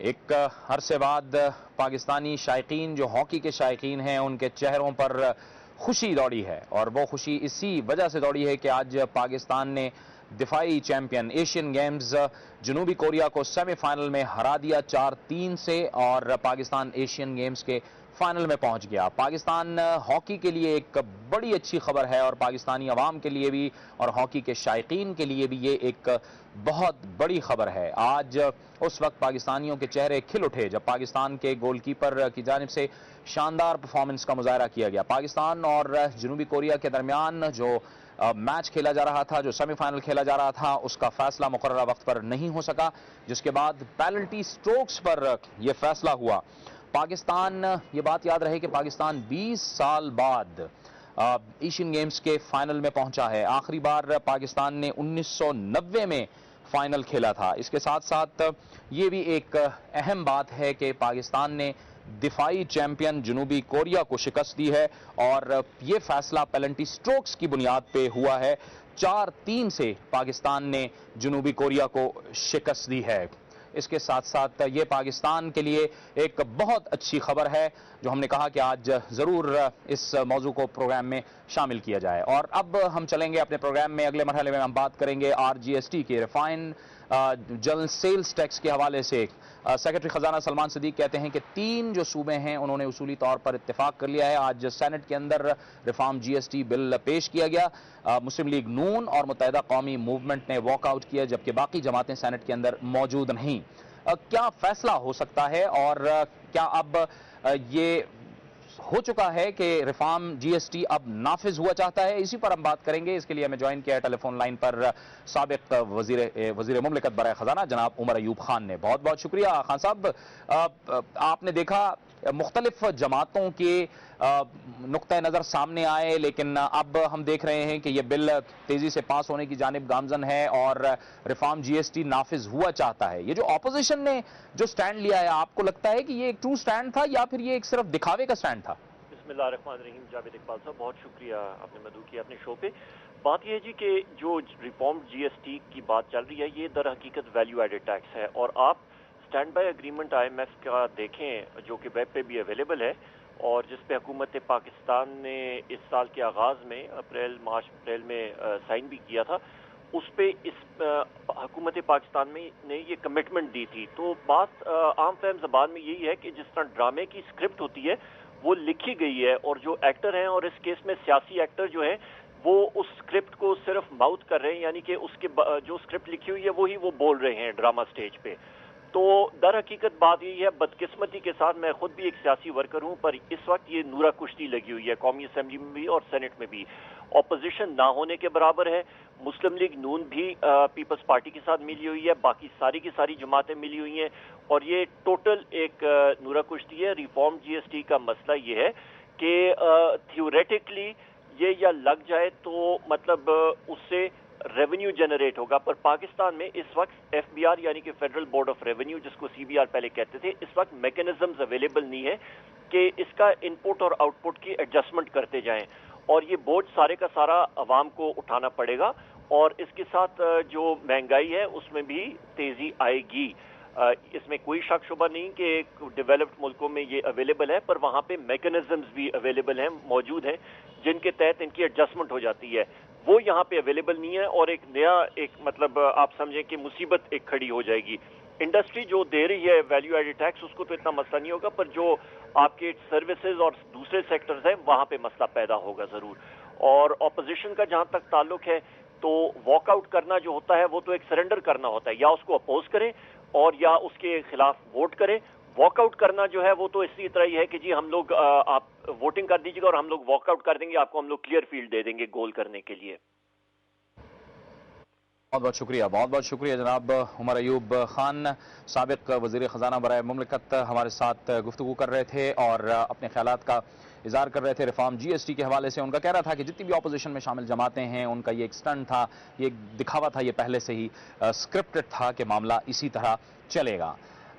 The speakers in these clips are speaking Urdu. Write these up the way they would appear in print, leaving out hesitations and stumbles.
ایک عرصے بعد پاکستانی شائقین جو ہاکی کے شائقین ہیں ان کے چہروں پر خوشی دوڑی ہے، اور وہ خوشی اسی وجہ سے دوڑی ہے کہ آج پاکستان نے دفاعی چیمپئن ایشین گیمز جنوبی کوریا کو سیمی فائنل میں ہرا دیا 4-3 سے، اور پاکستان ایشین گیمز کے فائنل میں پہنچ گیا۔ پاکستان ہاکی کے لیے ایک بڑی اچھی خبر ہے، اور پاکستانی عوام کے لیے بھی اور ہاکی کے شائقین کے لیے بھی یہ ایک بہت بڑی خبر ہے۔ آج اس وقت پاکستانیوں کے چہرے کھل اٹھے جب پاکستان کے گول کیپر کی جانب سے شاندار پرفارمنس کا مظاہرہ کیا گیا۔ پاکستان اور جنوبی کوریا کے درمیان جو میچ کھیلا جا رہا تھا، جو سیمی فائنل کھیلا جا رہا تھا، اس کا فیصلہ مقررہ وقت پر نہیں ہو سکا، جس کے بعد پینلٹی سٹروکس پر یہ فیصلہ ہوا۔ پاکستان، یہ بات یاد رہے کہ پاکستان 20 سال بعد ایشین گیمز کے فائنل میں پہنچا ہے۔ آخری بار پاکستان نے 1990 میں فائنل کھیلا تھا۔ اس کے ساتھ ساتھ یہ بھی ایک اہم بات ہے کہ پاکستان نے دفاعی چیمپئن جنوبی کوریا کو شکست دی ہے، اور یہ فیصلہ پینلٹی سٹروکس کی بنیاد پہ ہوا ہے۔ 4-3 سے پاکستان نے جنوبی کوریا کو شکست دی ہے۔ اس کے ساتھ ساتھ یہ پاکستان کے لیے ایک بہت اچھی خبر ہے، جو ہم نے کہا کہ آج ضرور اس موضوع کو پروگرام میں شامل کیا جائے۔ اور اب ہم چلیں گے اپنے پروگرام میں، اگلے مرحلے میں ہم بات کریں گے RGST کے ریفائن جنرل سیلز ٹیکس کے حوالے سے۔ سیکرٹری خزانہ سلمان صدیق کہتے ہیں کہ 3 جو صوبے ہیں انہوں نے اصولی طور پر اتفاق کر لیا ہے۔ آج سینٹ کے اندر ریفارم GST بل پیش کیا گیا۔ مسلم لیگ نون اور متحدہ قومی موومنٹ نے واک آؤٹ کیا، جبکہ باقی جماعتیں سینٹ کے اندر موجود نہیں۔ کیا فیصلہ ہو سکتا ہے، اور کیا اب یہ ہو چکا ہے کہ ریفارم GST اب نافذ ہوا چاہتا ہے؟ اسی پر ہم بات کریں گے۔ اس کے لیے ہمیں جوائن کیا ہے ٹیلی فون لائن پر سابق وزیر مملکت برائے خزانہ جناب عمر ایوب خان نے۔ بہت بہت شکریہ خان صاحب۔ آپ نے دیکھا مختلف جماعتوں کے نقطہ نظر سامنے آئے، لیکن اب ہم دیکھ رہے ہیں کہ یہ بل تیزی سے پاس ہونے کی جانب گامزن ہے، اور ریفارم GST نافذ ہوا چاہتا ہے۔ یہ جو اپوزیشن نے جو سٹینڈ لیا ہے، آپ کو لگتا ہے کہ یہ ایک ٹرو سٹینڈ تھا، یا پھر یہ ایک صرف دکھاوے کا سٹینڈ تھا؟ بسم اللہ الرحمن الرحیم۔ جاوید اقبال صاحب بہت شکریہ، آپ نے مدعو کیا اپنے شو پہ۔ بات یہ ہے جی کہ جو ریفارم GST کی بات چل رہی ہے، یہ در حقیقت ویلیو ایڈڈ ٹیکس ہے، اور آپ سٹینڈ بائی اگریمنٹ IMF کا دیکھیں جو کہ ویب پہ بھی اویلیبل ہے، اور جس پہ حکومت پاکستان نے اس سال کے آغاز میں مارچ اپریل میں سائن بھی کیا تھا، اس پہ حکومت پاکستان میں نے یہ کمٹمنٹ دی تھی۔ تو بات عام فہم زبان میں یہی ہے کہ جس طرح ڈرامے کی اسکرپٹ ہوتی ہے وہ لکھی گئی ہے، اور جو ایکٹر ہیں، اور اس کیس میں سیاسی ایکٹر جو ہیں، وہ اس اسکرپٹ کو صرف ماؤتھ کر رہے ہیں، یعنی کہ اس کے جو اسکرپٹ لکھی ہوئی ہے وہی وہ بول رہے ہیں ڈرامہ سٹیج پہ۔ تو در حقیقت بات یہی ہے، بدقسمتی کے ساتھ میں خود بھی ایک سیاسی ورکر ہوں، پر اس وقت یہ نورہ کشتی لگی ہوئی ہے قومی اسمبلی میں بھی اور سینٹ میں بھی۔ اپوزیشن نہ ہونے کے برابر ہے۔ مسلم لیگ نون بھی پیپلز پارٹی کے ساتھ ملی ہوئی ہے، باقی ساری کی ساری جماعتیں ملی ہوئی ہیں، اور یہ ٹوٹل ایک نورہ کشتی ہے۔ ریفارم GST کا مسئلہ یہ ہے کہ تھیوریٹکلی یہ یا لگ جائے تو مطلب اس سے ریونیو جنریٹ ہوگا، پر پاکستان میں اس وقت FBR یعنی کہ فیڈرل بورڈ آف ریونیو، جس کو CBR پہلے کہتے تھے، اس وقت میکنزمز اویلیبل نہیں ہے کہ اس کا ان پٹ اور آؤٹ پٹ کی ایڈجسٹمنٹ کرتے جائیں، اور یہ بوجھ سارے کا سارا عوام کو اٹھانا پڑے گا، اور اس کے ساتھ جو مہنگائی ہے اس میں بھی تیزی آئے گی۔ اس میں کوئی شک شبہ نہیں کہ ڈیولپڈ ملکوں میں یہ اویلیبل ہے، پر وہاں پہ میکنزمز بھی اویلیبل ہیں، موجود ہیں، جن کے تحت ان کی ایڈجسٹمنٹ ہو جاتی ہے۔ وہ یہاں پہ اویلیبل نہیں ہے، اور ایک نیا مطلب آپ سمجھیں کہ مصیبت ایک کھڑی ہو جائے گی۔ انڈسٹری جو دے رہی ہے ویلیو ایڈڈ ٹیکس، اس کو تو اتنا مسئلہ نہیں ہوگا، پر جو آپ کے سروسز اور دوسرے سیکٹرز ہیں وہاں پہ مسئلہ پیدا ہوگا ضرور۔ اور اپوزیشن کا جہاں تک تعلق ہے تو واک آؤٹ کرنا جو ہوتا ہے وہ تو ایک سرنڈر کرنا ہوتا ہے، یا اس کو اپوز کریں اور یا اس کے خلاف ووٹ کریں۔ واک آؤٹ کرنا جو ہے وہ تو اسی طرح ہی ہے کہ جی ہم لوگ آپ ووٹنگ کر دیجیے گا اور ہم لوگ واک آؤٹ کر دیں گے، آپ کو ہم لوگ کلیئر فیلڈ دے دیں گے گول کرنے کے لیے۔ بہت بہت شکریہ، بہت بہت شکریہ جناب عمر ایوب خان، سابق وزیر خزانہ برائے مملکت، ہمارے ساتھ گفتگو کر رہے تھے اور اپنے خیالات کا اظہار کر رہے تھے ریفارم GST کے حوالے سے۔ ان کا کہہ رہا تھا کہ جتنی بھی اپوزیشن میں شامل جماعتیں ہیں ان کا یہ ایک سٹنٹ تھا، یہ ایک دکھاوا تھا، یہ پہلے سے ہی اسکرپٹڈ تھا کہ معاملہ اسی طرح چلے گا۔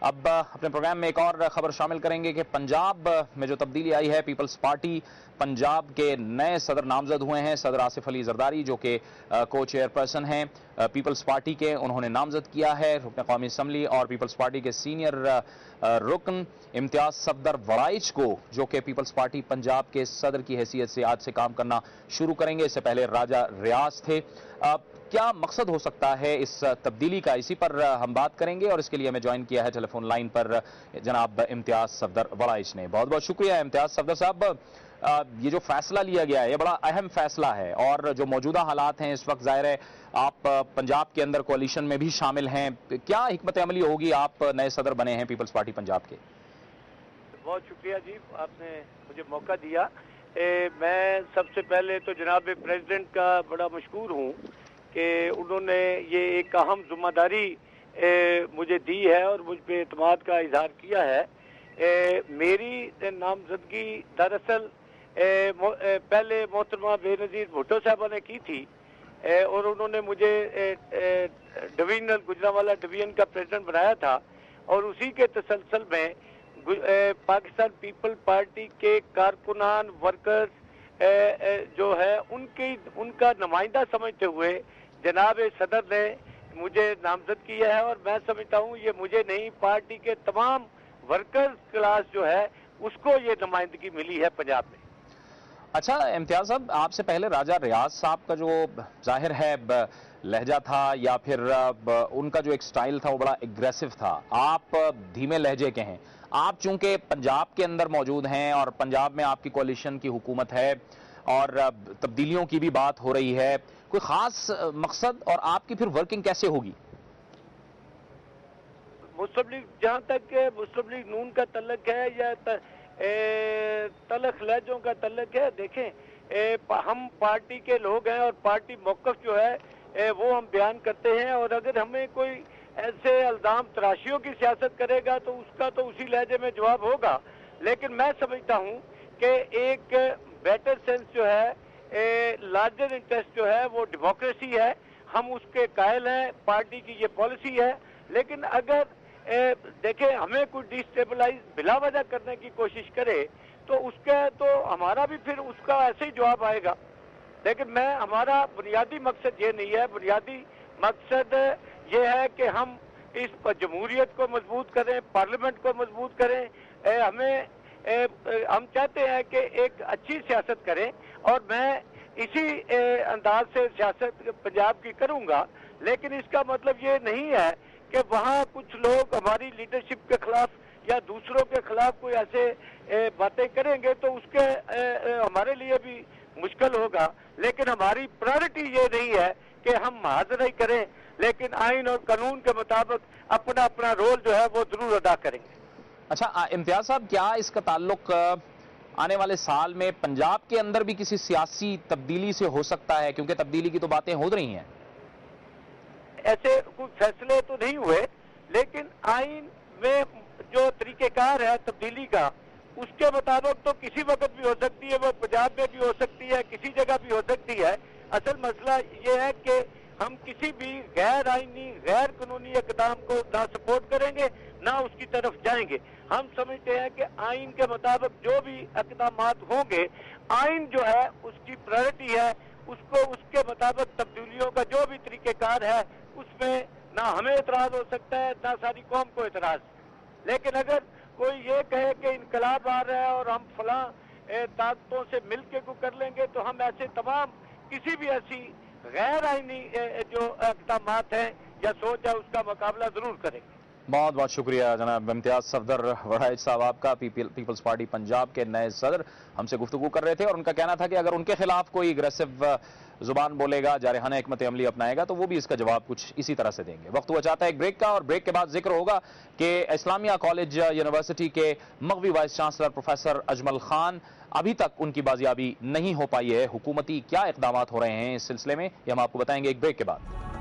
اب اپنے پروگرام میں ایک اور خبر شامل کریں گے کہ پنجاب میں جو تبدیلی آئی ہے، پیپلز پارٹی پنجاب کے نئے صدر نامزد ہوئے ہیں۔ صدر آصف علی زرداری جو کہ کو چیئر پرسن ہیں پیپلز پارٹی کے، انہوں نے نامزد کیا ہے رکن قومی اسمبلی، اور پیپلز پارٹی کے سینئر رکن امتیاز صفدر وڑائچ کو، جو کہ پیپلز پارٹی پنجاب کے صدر کی حیثیت سے آج سے کام کرنا شروع کریں گے۔ اس سے پہلے راجہ ریاض تھے۔ کیا مقصد ہو سکتا ہے اس تبدیلی کا، اسی پر ہم بات کریں گے، اور اس کے لیے ہمیں جوائن کیا ہے ٹیلی فون لائن پر جناب امتیاز صفدر وڑائچ نے۔ بہت بہت شکریہ امتیاز صفدر صاحب۔ یہ جو فیصلہ لیا گیا ہے یہ بڑا اہم فیصلہ ہے، اور جو موجودہ حالات ہیں اس وقت ظاہر ہے آپ پنجاب کے اندر کوalition میں بھی شامل ہیں، کیا حکمت عملی ہوگی؟ آپ نئے صدر بنے ہیں پیپلز پارٹی پنجاب کے۔ بہت شکریہ جی، آپ نے مجھے موقع دیا۔ میں سب سے پہلے تو جناب پریزیڈنٹ کا بڑا مشکور ہوں کہ انہوں نے یہ ایک اہم ذمہ داری مجھے دی ہے اور مجھ پہ اعتماد کا اظہار کیا ہے۔ میری نامزدگی دراصل پہلے محترمہ بے نظیر بھٹو صاحبہ نے کی تھی، اور انہوں نے مجھے ڈویژنل گجرانوالہ ڈویژن کا پریزیڈنٹ بنایا تھا، اور اسی کے تسلسل میں پاکستان پیپل پارٹی کے کارکنان ورکرز جو ہے ان کا نمائندہ سمجھتے ہوئے جناب صدر نے مجھے نامزد کیا ہے، اور میں سمجھتا ہوں یہ مجھے نہیں، پارٹی کے تمام ورکرز کلاس جو ہے اس کو یہ نمائندگی ملی ہے پنجاب میں۔ اچھا امتیاز صاحب، آپ سے پہلے راجہ ریاض صاحب کا جو ظاہر ہے لہجہ تھا یا پھر ان کا جو ایک سٹائل تھا وہ بڑا اگریسو تھا، آپ دھیمے لہجے کے ہیں۔ آپ چونکہ پنجاب کے اندر موجود ہیں اور پنجاب میں آپ کی کوalition کی حکومت ہے اور تبدیلیوں کی بھی بات ہو رہی ہے، کوئی خاص مقصد اور آپ کی پھر ورکنگ کیسے ہوگی؟ مسلم لیگ، جہاں تک مسلم لیگ نون کا تعلق ہے یا تلخ لہجوں کا تعلق ہے، دیکھیں ہم پارٹی کے لوگ ہیں اور پارٹی موقف جو ہے وہ ہم بیان کرتے ہیں، اور اگر ہمیں کوئی ایسے الزام تراشیوں کی سیاست کرے گا تو اس کا تو اسی لہجے میں جواب ہوگا، لیکن میں سمجھتا ہوں کہ ایک بیٹر سینس جو ہے، لارجر انٹرسٹ جو ہے وہ ڈیموکریسی ہے، ہم اس کے قائل ہیں، پارٹی کی یہ پالیسی ہے، لیکن اگر دیکھیں ہمیں کوئی ڈیسٹیبلائز بلا وجہ کرنے کی کوشش کرے تو اس کا تو ہمارا بھی پھر اس کا ایسے ہی جواب آئے گا، لیکن ہمارا بنیادی مقصد یہ نہیں ہے۔ بنیادی مقصد یہ ہے کہ ہم اس جمہوریت کو مضبوط کریں، پارلیمنٹ کو مضبوط کریں، ہم چاہتے ہیں کہ ایک اچھی سیاست کریں، اور میں اسی انداز سے سیاست پنجاب کی کروں گا، لیکن اس کا مطلب یہ نہیں ہے کہ وہاں کچھ لوگ ہماری لیڈرشپ کے خلاف یا دوسروں کے خلاف کوئی ایسے باتیں کریں گے تو اس کے ہمارے لیے بھی مشکل ہوگا، لیکن ہماری پرائرٹی یہ نہیں ہے کہ ہم محاذرہ ہی کریں، لیکن آئین اور قانون کے مطابق اپنا اپنا رول جو ہے وہ ضرور ادا کریں گے۔ اچھا امتیاز صاحب، کیا اس کا تعلق آنے والے سال میں پنجاب کے اندر بھی کسی سیاسی تبدیلی سے ہو سکتا ہے؟ کیونکہ تبدیلی کی تو باتیں ہو رہی ہیں۔ ایسے کوئی فیصلے تو نہیں ہوئے، لیکن آئین میں جو طریقہ کار ہے تبدیلی کا، اس کے مطابق تو کسی وقت بھی ہو سکتی ہے، وہ پنجاب میں بھی ہو سکتی ہے، کسی جگہ بھی ہو سکتی ہے۔ اصل مسئلہ یہ ہے کہ ہم کسی بھی غیر آئینی غیر قانونی اقدام کو نہ سپورٹ کریں گے نہ اس کی طرف جائیں گے۔ ہم سمجھتے ہیں کہ آئین کے مطابق جو بھی اقدامات ہوں گے، آئین جو ہے اس کی پرائرٹی ہے، اس کے مطابق تبدیلیوں کا جو بھی طریقہ کار ہے اس میں نہ ہمیں اعتراض ہو سکتا ہے نہ ساری قوم کو اعتراض، لیکن اگر کوئی یہ کہے کہ انقلاب آ رہا ہے اور ہم فلاں طاقتوں سے مل کے کو کر لیں گے، تو ہم ایسے تمام کسی بھی ایسی غیر آئینی جو اقدامات ہیں یا سوچ ہے اس کا مقابلہ ضرور کریں گے۔ بہت بہت شکریہ جناب امتیاز صفدر وڑائچ صاحب، آپ کا پیپلز پارٹی پنجاب کے نئے صدر ہم سے گفتگو کر رہے تھے، اور ان کا کہنا تھا کہ اگر ان کے خلاف کوئی اگریسو زبان بولے گا، جارحانہ حکمت عملی اپنائے گا، تو وہ بھی اس کا جواب کچھ اسی طرح سے دیں گے۔ وقت ہوا چاہتا ہے ایک بریک کا، اور بریک کے بعد ذکر ہوگا کہ اسلامیہ کالج یونیورسٹی کے مغوی vice chancellor professor Ajmal Khan, ابھی تک ان کی بازیابی نہیں ہو پائی ہے، حکومتی کیا اقدامات ہو رہے ہیں اس سلسلے میں، یہ ہم آپ کو بتائیں گے ایک بریک کے بعد۔